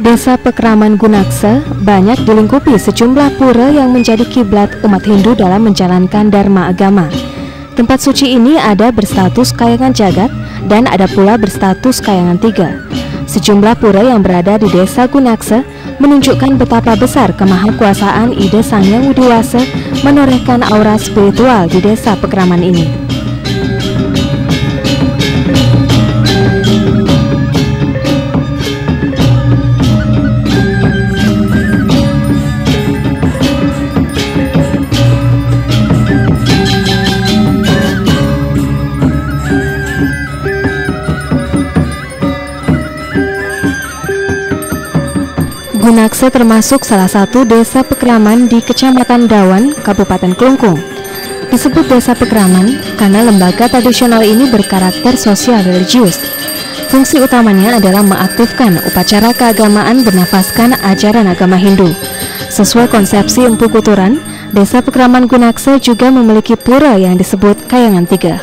Desa Pekraman Gunaksa banyak dilingkupi sejumlah pura yang menjadi kiblat umat Hindu dalam menjalankan dharma agama. Tempat suci ini ada berstatus Kayangan Jagat dan ada pula berstatus Kayangan Tiga. Sejumlah pura yang berada di Desa Gunaksa menunjukkan betapa besar kemahakuasaan Ida Sang Hyang Widi-Wasa menorehkan aura spiritual di Desa Pekraman ini. Gunaksa termasuk salah satu desa pekraman di Kecamatan Dawan, Kabupaten Klungkung. Disebut desa pekraman karena lembaga tradisional ini berkarakter sosial religius. Fungsi utamanya adalah mengaktifkan upacara keagamaan bernafaskan ajaran agama Hindu. Sesuai konsepsi Empu Kuturan, desa Pekraman Gunaksa juga memiliki pura yang disebut Kayangan Tiga.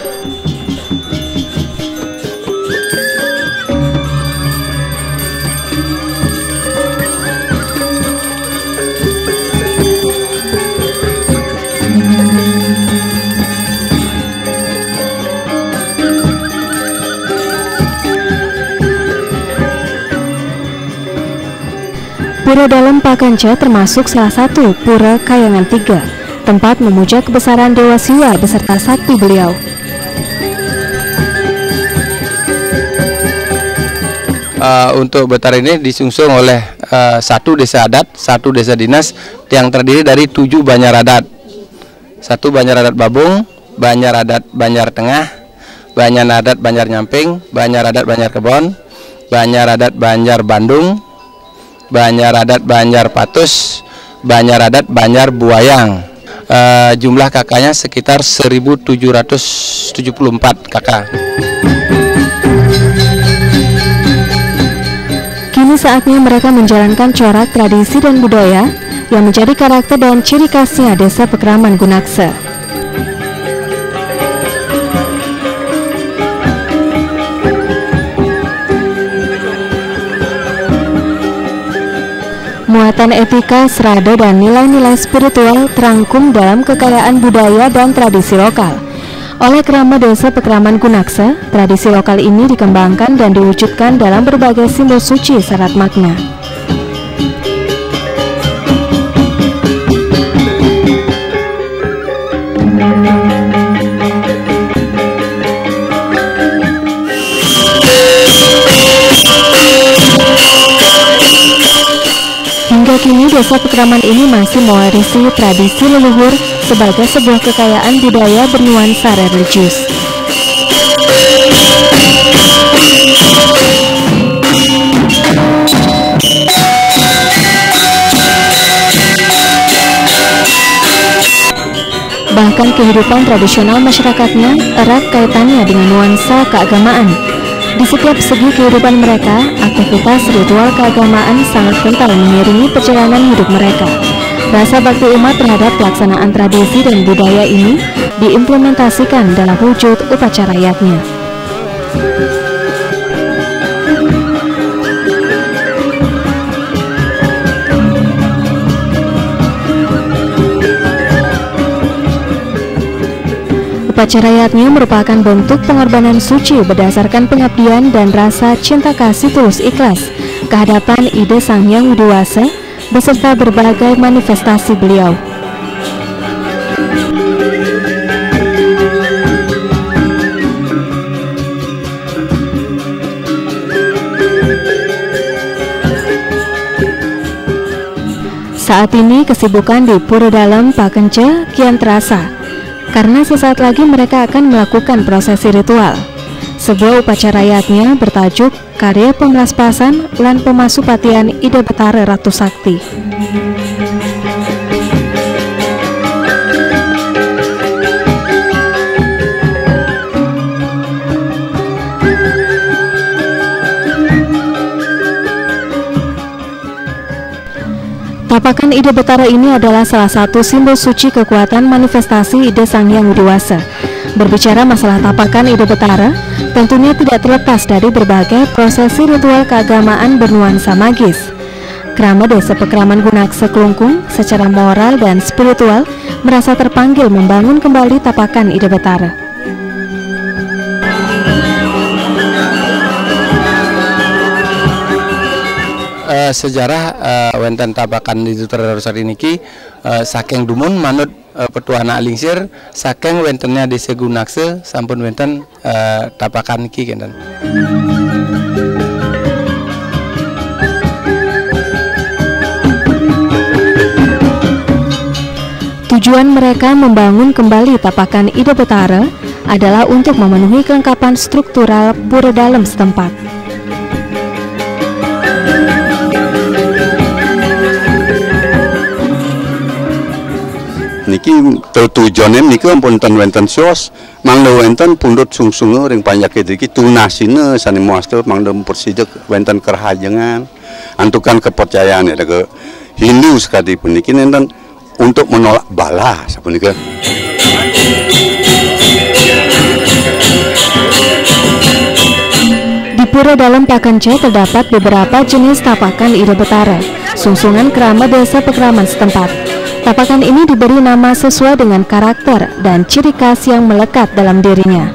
Pura Dalam Pakanca termasuk salah satu pura Kayangan Tiga, tempat memuja kebesaran Dewa Siwa beserta sakti beliau. Untuk Betara ini disungsung oleh satu desa adat, satu desa dinas yang terdiri dari 7 banjar adat. Satu banjar adat Babung, banjar adat Banjar Tengah, banjar adat Banjar Nyamping, banjar adat Banjar Kebon, banjar adat Banjar Bandung, banjar adat Banjar Patus, banjar adat Banjar Buayang. Jumlah kakaknya sekitar 1774 kakak. Kini saatnya mereka menjalankan corak tradisi dan budaya yang menjadi karakter dan ciri khasnya Desa Pekraman Gunaksa. Muatan etika, serada, dan nilai-nilai spiritual terangkum dalam kekayaan budaya dan tradisi lokal. Oleh Kerama Desa Pekraman Gunaksa, tradisi lokal ini dikembangkan dan diwujudkan dalam berbagai simbol suci syarat makna. Hingga kini Desa Pekraman ini masih mewarisi tradisi leluhur sebagai sebuah kekayaan budaya bernuansa religius. Bahkan kehidupan tradisional masyarakatnya erat kaitannya dengan nuansa keagamaan. Di setiap segi kehidupan mereka, aktivitas ritual keagamaan sangat kental mengiringi perjalanan hidup mereka. Rasa bakti umat terhadap pelaksanaan tradisi dan budaya ini diimplementasikan dalam wujud upacara yatnya. Upacara yatnya merupakan bentuk pengorbanan suci berdasarkan pengabdian dan rasa cinta kasih tulus ikhlas kehadapan Ida Sang Hyang Widi-Wasa beserta berbagai manifestasi beliau. Saat ini kesibukan di Pura Dalam Pakanca kian terasa. karena sesaat lagi mereka akan melakukan prosesi ritual. Sebuah upacara adatnya bertajuk Karya Pemelaspasan lan Pemasupatian Ida Betara Ratu Sakti. Tapakan Ida Betara ini adalah salah satu simbol suci kekuatan manifestasi Ida Sang Hyang Widi-Wasa. Berbicara masalah tapakan Ida Betara, tentunya tidak terlepas dari berbagai prosesi ritual keagamaan bernuansa magis. Krama Desa Pekraman Gunaksa Klungkung secara moral dan spiritual merasa terpanggil membangun kembali tapakan Ida Betara. Sejarah wenten tapakan di Tutara Rosari niki saking dumun manut petuana alingsir saking wentennya Desa Gunaksa sampun wenten tapakan niki kenten. Tujuan mereka membangun kembali tapakan Ida Betara adalah untuk memenuhi kelengkapan struktural pura dalam setempat. Niki tujuannya niki ampun wenten sios mangda wenten pundut sungsunge ring panyakit iki tunasine sani muastel mangda persijek wenten kerhajengan antukan kepercayaan ya ke Hindu sekalipun niki nenten untuk menolak bala sapunika. Di Pura Dalam Pakence terdapat beberapa jenis tapakan Ida Betara, sungsungan krama desa Pekraman setempat. Tapakan ini diberi nama sesuai dengan karakter dan ciri khas yang melekat dalam dirinya.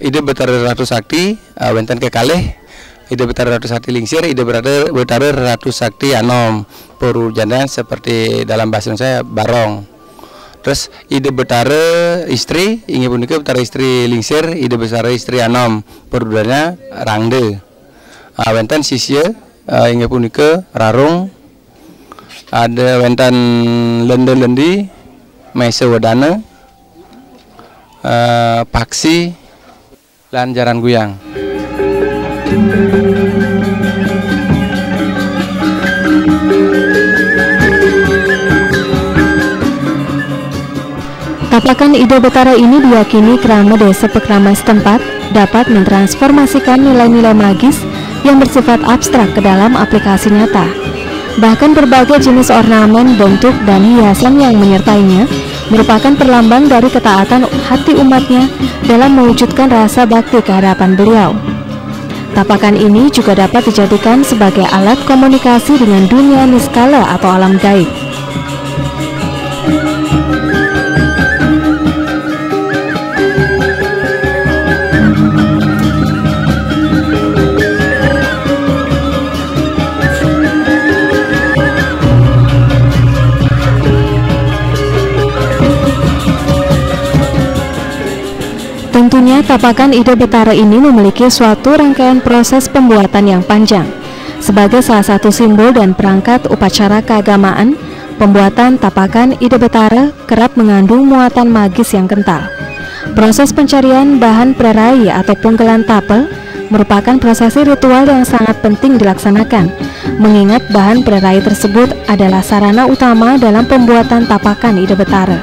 Ida Betara Ratu Sakti wenten kekalih Ida Betara Ratu Sakti lingsir, Ida Betara Ratu Sakti anom perujana seperti dalam bahasa saya barong. Terus Ida Betara istri, ingat punika Betara istri lingsir, Ida Betara istri anom perudana rangde. Wenten sisya, ingat punika rarung. Ada wenten lende-lendi, mesa wadana, paksi, lan jaran guyang. Tapakan Ida Betara ini diyakini krama desa Pekraman setempat dapat mentransformasikan nilai-nilai magis yang bersifat abstrak ke dalam aplikasi nyata. Bahkan berbagai jenis ornamen, bentuk, dan hiasan yang menyertainya merupakan perlambang dari ketaatan hati umatnya dalam mewujudkan rasa bakti ke hadapan beliau. Tapakan ini juga dapat dijadikan sebagai alat komunikasi dengan dunia niskala atau alam gaib. Tentunya tapakan Ida Betara ini memiliki suatu rangkaian proses pembuatan yang panjang. Sebagai salah satu simbol dan perangkat upacara keagamaan, pembuatan tapakan Ida Betara kerap mengandung muatan magis yang kental. Proses pencarian bahan prerai atau punggelan tapel merupakan prosesi ritual yang sangat penting dilaksanakan, mengingat bahan prerai tersebut adalah sarana utama dalam pembuatan tapakan Ida Betara.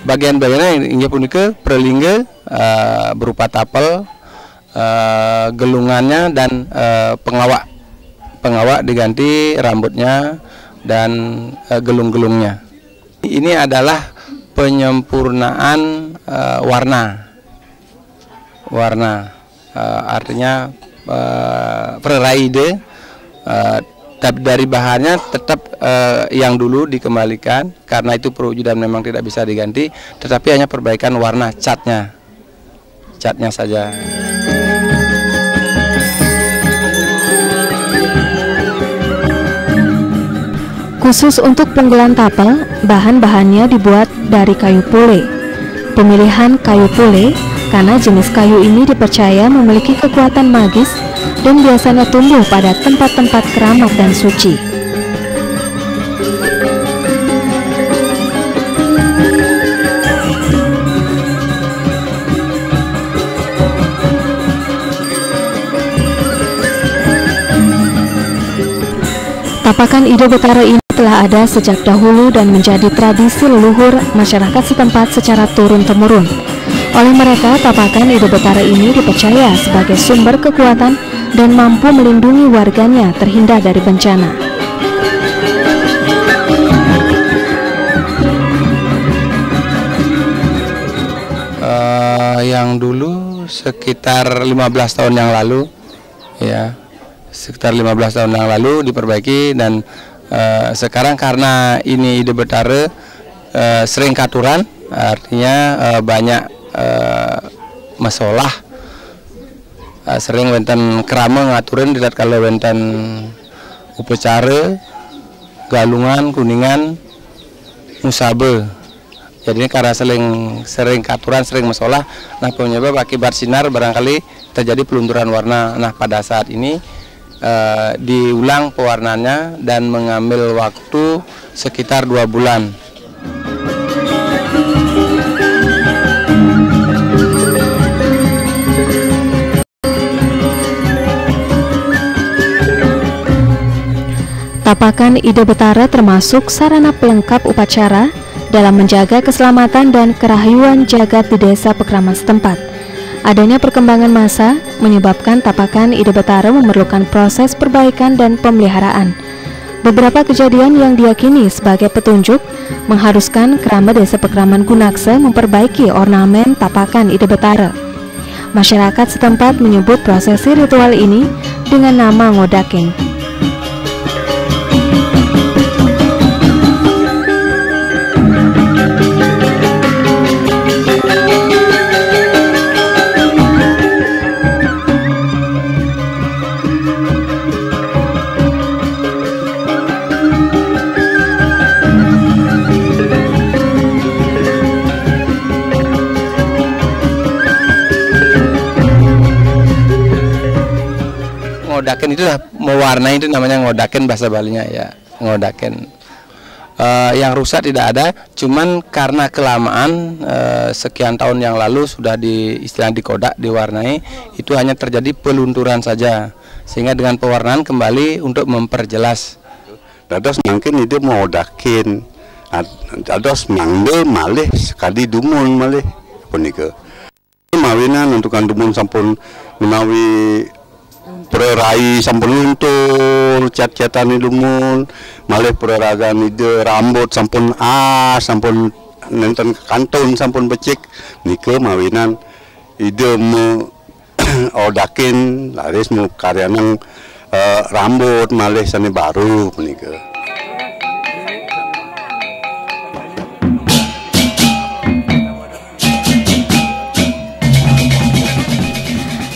Bagian-bagiannya ingat punika prelingga berupa tapel, gelungannya dan pengawak diganti rambutnya dan gelung-gelungnya. Ini adalah penyempurnaan warna artinya preraide. Tapi dari bahannya tetap yang dulu dikembalikan karena itu perwujudan memang tidak bisa diganti, tetapi hanya perbaikan warna catnya saja. Khusus untuk punggelan tapel, bahan-bahannya dibuat dari kayu pule. Pemilihan kayu pule karena jenis kayu ini dipercaya memiliki kekuatan magis dan biasanya tumbuh pada tempat-tempat keramat dan suci. Tapakan Ide Betara ini telah ada sejak dahulu dan menjadi tradisi leluhur masyarakat setempat secara turun-temurun. Oleh mereka, tapakan Ide Betara ini dipercaya sebagai sumber kekuatan dan mampu melindungi warganya terhindar dari bencana. Yang dulu sekitar 15 tahun yang lalu, ya. Sekitar 15 tahun yang lalu diperbaiki dan sekarang karena ini Ide Betara sering katuran, artinya banyak masalah, sering wenten kerama ngaturin tidak kalau wenten upacara galungan kuningan musabe. Jadi karena sering katuran, sering masalah, nah penyebab akibat sinar barangkali terjadi pelunturan warna. Nah pada saat ini diulang pewarnaannya dan mengambil waktu sekitar 2 bulan. Tapakan Ide Betara termasuk sarana pelengkap upacara dalam menjaga keselamatan dan kerahyuan jagat di desa Pekraman setempat. Adanya perkembangan masa menyebabkan tapakan Ide Betara memerlukan proses perbaikan dan pemeliharaan. Beberapa kejadian yang diyakini sebagai petunjuk mengharuskan keramat desa Pekraman Gunaksa memperbaiki ornamen tapakan Ide Betara. Masyarakat setempat menyebut prosesi ritual ini dengan nama ngodaking. Ngodaken itu mewarnai, itu namanya ngodaken bahasa Balinya ya, ngodaken. Yang rusak tidak ada, cuman karena kelamaan sekian tahun yang lalu sudah istilah dikodak, diwarnai, itu hanya terjadi pelunturan saja, sehingga dengan pewarnaan kembali untuk memperjelas. Dados mungkin itu mau dakin, dados mangde malih sekali dumun malih punika. Mawinan untuk dumun sampun menawi pererai sampun luntur, cat-catane dumun, malih pereragan ide rambut sampun sampun nenten kantun sampun becik, nika mawinan ide me odakin laris mu karyanang rambut malih sane baru nika.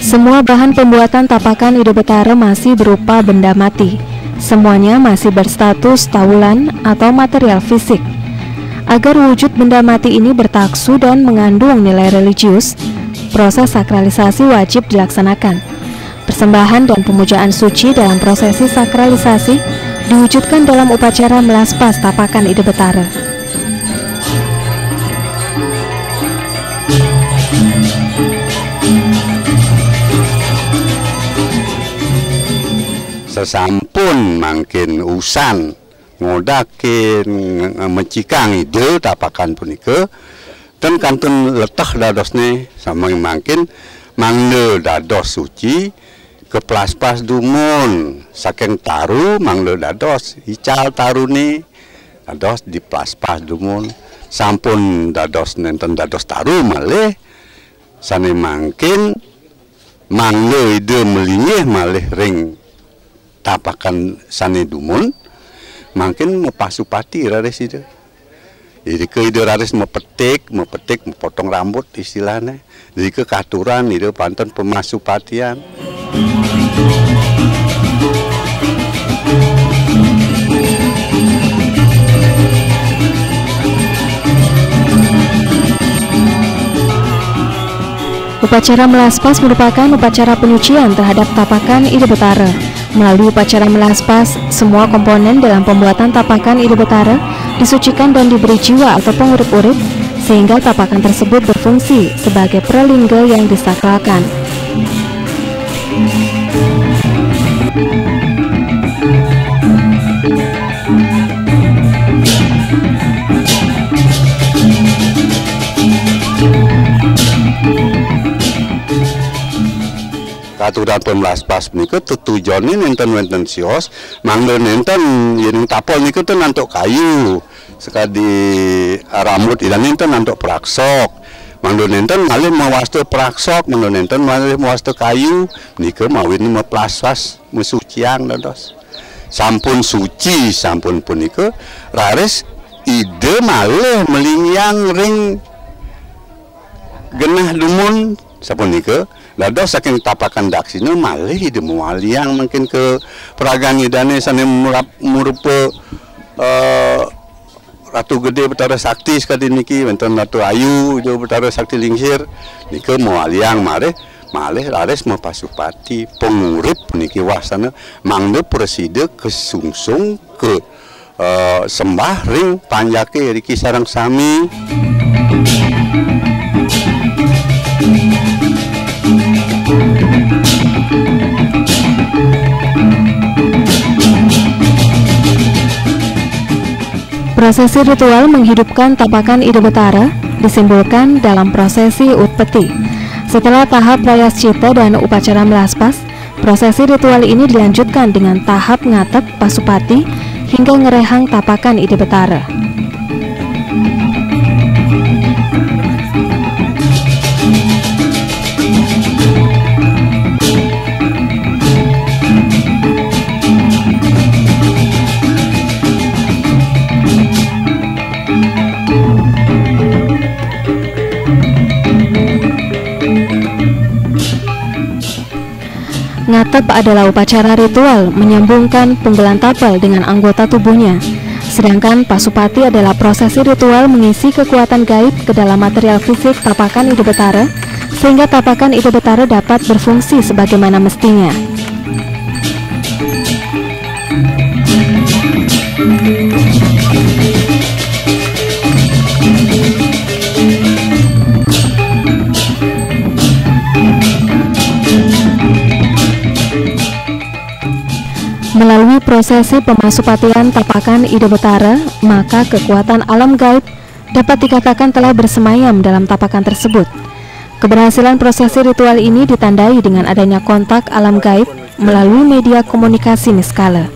Semua bahan pembuatan tapakan Ide Betara masih berupa benda mati. Semuanya masih berstatus taulan atau material fisik. Agar wujud benda mati ini bertaksu dan mengandung nilai religius, proses sakralisasi wajib dilaksanakan. Persembahan dan pemujaan suci dalam prosesi sakralisasi diwujudkan dalam upacara melaspas tapakan Ide Betara. Sesampun mangkin usan ngodakin mecikang ide tapakan punika dan kantun letah dadosne sama mangkin mangde dados suci keplas-pas dumun saking taru mangde dados ical taruni dados di plas-pas dumun sampun dados nenten dados taru malih sane mangkin mangde ide melinyih malih ring tapakan sane dumun makin mepasupati raris itu. Jadi ke ide raris mepetik, mepotong rambut istilahnya. Jadi ke katuran itu pantun pemasupatian. Upacara melaspas merupakan upacara penyucian terhadap tapakan Ide Betara. Melalui upacara melaspas, semua komponen dalam pembuatan tapakan Ide Betara disucikan dan diberi jiwa atau pengurip-urip, sehingga tapakan tersebut berfungsi sebagai pralingga yang disakralkan. Aturan pemelaspas niku tujuannya nenten sios, mangga nenten yang tapol niku tuh nantok kayu, sekali rambut idan nenten nantok praksok, mangga nenten malih mawasto praksok, mangga nenten malih mawasto kayu, niku mawin meplaspas mesuciang dados. Sampun suci, sampun punika raris ide malih melingyang ring genah dumun sapunika. Dados saking tapakan daksina malih ide mualiang mungkin ke peragan idane sane murupa Ratu Gede Betara Sakti sekali niki wonten Ratu Ayu jo Betara Sakti Lingsir niki mualiang malih raris mapasupati pengurip niki wasana mangde preside kesungsung ke sembah ring panjake riki sareng sami. Prosesi ritual menghidupkan tapakan Ide Betara disimbolkan dalam prosesi Ut Peti. Setelah tahap Prayascita dan upacara melaspas, prosesi ritual ini dilanjutkan dengan tahap ngatep Pasupati hingga ngerehang tapakan Ide Betara. Ngatep adalah upacara ritual menyambungkan penggalan tapel dengan anggota tubuhnya. Sedangkan Pasupati adalah prosesi ritual mengisi kekuatan gaib ke dalam material fisik tapakan Ide Betara, sehingga tapakan Ide Betara dapat berfungsi sebagaimana mestinya. Melalui prosesi pemasupatian tapakan Ide Betara, maka kekuatan alam gaib dapat dikatakan telah bersemayam dalam tapakan tersebut. Keberhasilan prosesi ritual ini ditandai dengan adanya kontak alam gaib melalui media komunikasi niskala.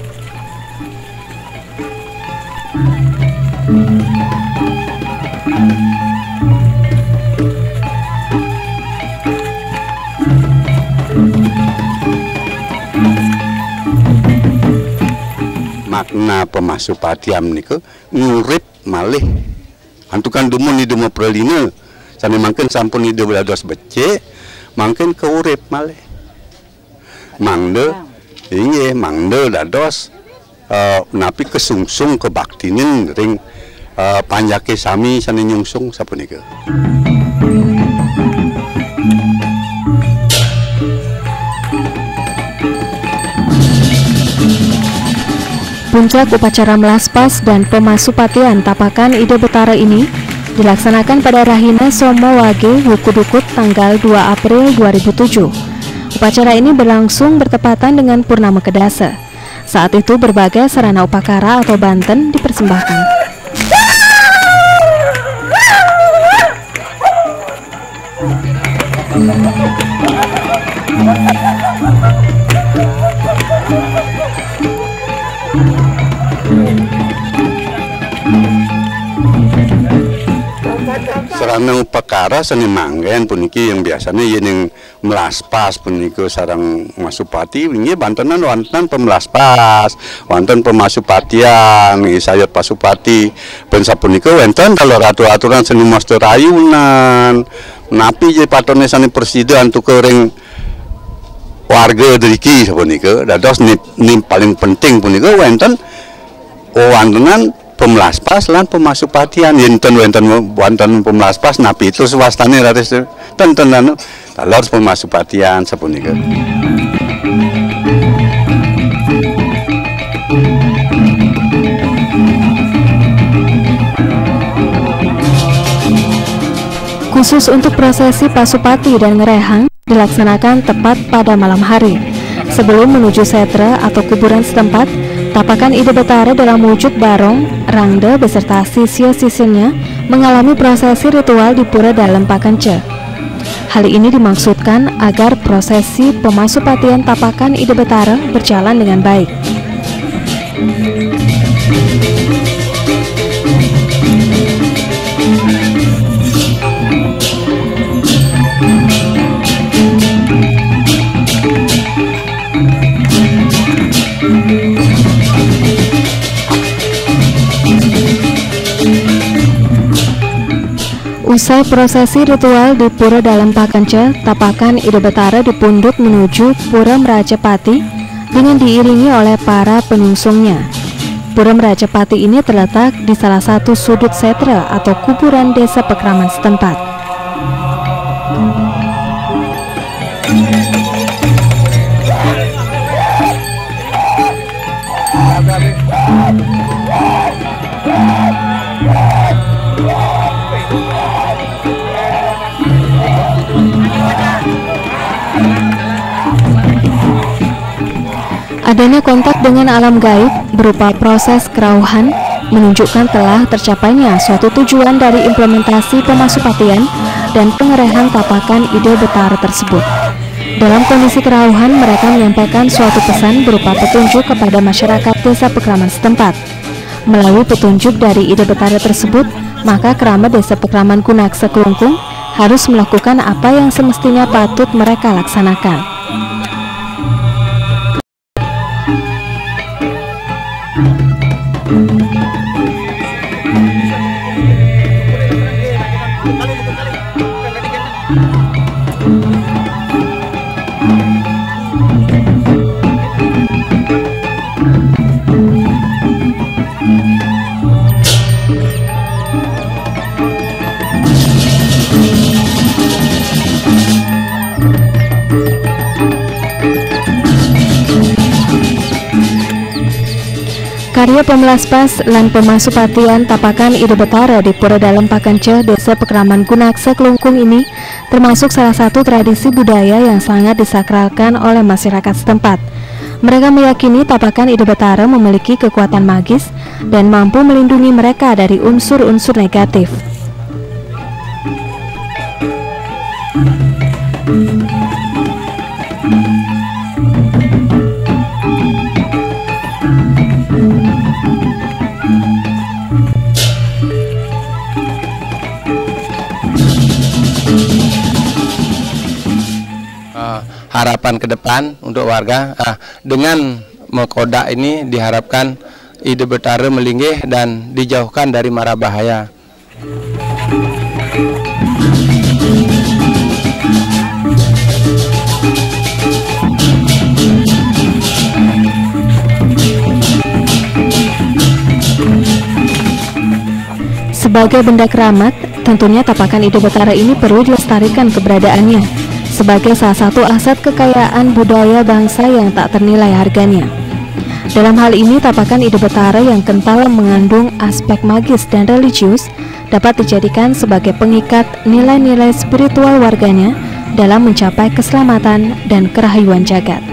Makna pemasupatiam niku ngurip malih antukan dumun ide pralina sane mangken sampun ide dados becik mangken keurip malih mangde inggih mangde dados napi kesungsung kebaktinen ring panjake sami sane nyungsung sapunika. Puncak upacara melaspas dan pemasupatian tapakan Ide Betara ini dilaksanakan pada Rahina Somo Wage Wukudukut tanggal 2 April 2007. Upacara ini berlangsung bertepatan dengan Purnama Kedasa. Saat itu berbagai sarana upakara atau banten dipersembahkan. Sarana upakara seni manggen puniki yang biasanya yang melaspas puniki sarang masupati wingi bantenan wonten pemelaspas wonten pemasupatian saya pasupati pen sapunika wonten kalau aturan seni master rayunan napi je patone sani presiden untuk kering warga driki sapunika dados ni paling penting punika wonten wontenan pemelaspas lan pemasupatian yen wonten pemelaspas napi itu swastane ratus tenten anu talor pemasupatian sapunika. Khusus untuk prosesi Pasupati dan Ngerehang dilaksanakan tepat pada malam hari. Sebelum menuju setra atau kuburan setempat, Tapakan Ide Betara dalam wujud barong, rangda beserta sisya-sisinnya mengalami prosesi ritual di Pura Dalem Pakence. Hal ini dimaksudkan agar prosesi pemasupatian Tapakan Ide Betara berjalan dengan baik. Usai prosesi ritual di Pura Dalem Pakence, Tapakan Ide Betara dipundhut menuju Pura Merajapati dengan diiringi oleh para penyungsungnya. Pura Merajapati ini terletak di salah satu sudut setra atau kuburan desa Pekraman setempat. Adanya kontak dengan alam gaib berupa proses kerauhan menunjukkan telah tercapainya suatu tujuan dari implementasi pemasupatian dan pengerehan Tapakan Ide Betara tersebut. Dalam kondisi kerauhan, mereka menyampaikan suatu pesan berupa petunjuk kepada masyarakat desa Pekraman setempat. Melalui petunjuk dari Ide Betara tersebut, maka keramat desa Pekraman Gunaksa Kelungkung harus melakukan apa yang semestinya patut mereka laksanakan. Karya pemelaspas lan pemasupatian Tapakan Ide Betara di Pura Dalem Pakence, Desa Pekraman Gunaksa Kelungkung ini termasuk salah satu tradisi budaya yang sangat disakralkan oleh masyarakat setempat. Mereka meyakini Tapakan Ide Betara memiliki kekuatan magis dan mampu melindungi mereka dari unsur-unsur negatif. Harapan ke depan untuk warga dengan mengkodak ini diharapkan Ide Betara melinggih dan dijauhkan dari mara bahaya. Sebagai benda keramat, tentunya Tapakan Ide Betara ini perlu dilestarikan keberadaannya sebagai salah satu aset kekayaan budaya bangsa yang tak ternilai harganya. Dalam hal ini, Tapakan Ide Betara yang kental mengandung aspek magis dan religius dapat dijadikan sebagai pengikat nilai-nilai spiritual warganya dalam mencapai keselamatan dan kerahyuan jagat.